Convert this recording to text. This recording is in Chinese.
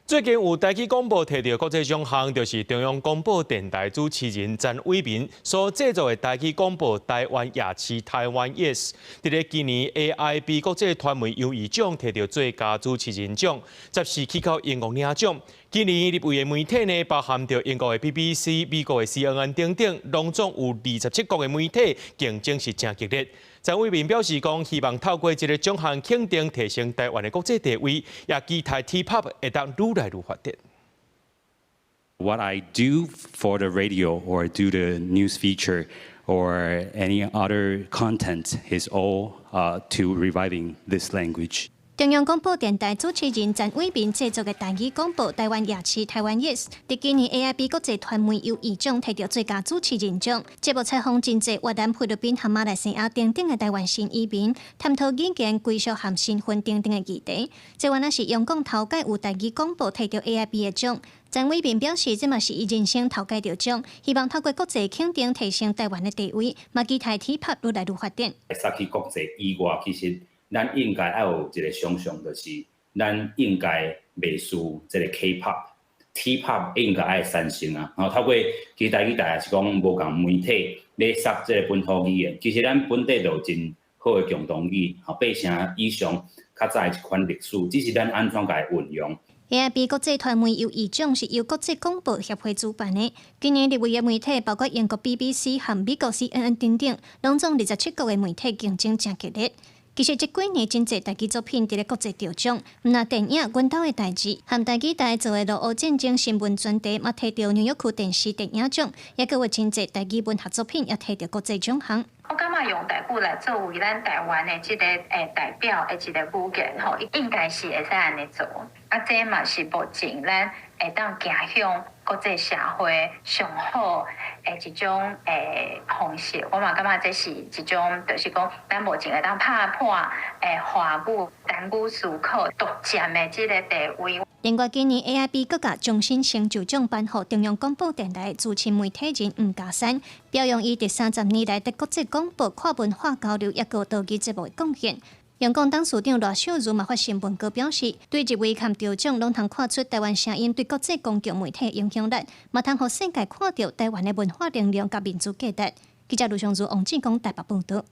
最近有台语广播摕到国际奖项，就是中央广播电台主持人詹伟民所制作的台语广播《台湾夜市台湾 Yes》，伫咧今年 AIB 国际传媒优异奖摕到最佳主持人奖，则是去到英国领奖。今年入围的媒体呢，包含着英国的 BBC、美国的 CNN 等等，拢总有27国的媒体竞争是真激烈。詹伟民表示讲，希望透过这个奖项肯定提升台湾的国际地位，也期待 T-pop 会当愈来愈发展。What I do for the radio or do the news feature or any other content is all to reviving this language. 中央广播电台主持人詹伟民制作的台语广播《台湾夜市台湾 Yes》，伫今年 AIB 国际传媒优异奖摕到最佳主持人奖。节目采访真侪越南、菲律宾和马来西亚等等的台湾新移民，探讨语言、归属和身份等等的议题。这原来是用讲头届有台语广播摕到 AIB 的奖。詹伟民表示，这嘛是伊人生头届得奖，希望透过国际肯定提升台湾的地位，嘛期待 T-pop 愈来愈发展。杀去国际以外，其实。咱应该要有一个想象，就是咱应该袂输这个 K-pop、T-pop 应该爱产生啊。然后透过其台语台也是讲无共媒体咧杀这个本土语言，其实咱本地就有真好的共同语，变成以上较早的一款历史，只是咱安怎来运用。AIB 国际传媒优异奖是由国际广播协会主办的。今年入围的媒体包括英国 BBC 和美国 CNN 等等，拢总27国的媒体竞争真激烈。其实这几年真侪台语作品伫咧国际得奖，毋那电影《阮兜的代志》和台语台做的《俄乌战争新闻专题》嘛摕到纽约区电视电影奖，也佮有真侪台语文学作品也摕到国际奖项。我感觉用台语来作为咱台湾的这个代表的一个语言吼，应该是会使安尼做。啊，这嘛是目前咱会当走向国际社会上好的一种方式。我嘛感觉这是一种，就是讲咱目前会当拍破华语、单语思考独占的这个地位。另外，今年 AIB 各甲终身成就奖颁予中央广播电台资深媒体人吴家山，表扬伊伫30年来伫国际广播跨文化交流也有道具节目的贡献。中共董事长赖小如嘛发新闻稿表示，对入围和得奖拢通看出台湾声音对国际公共媒体影响力，嘛通互世界看到台湾的文化力量甲民族价值。记者卢尚如、王志光台北报道。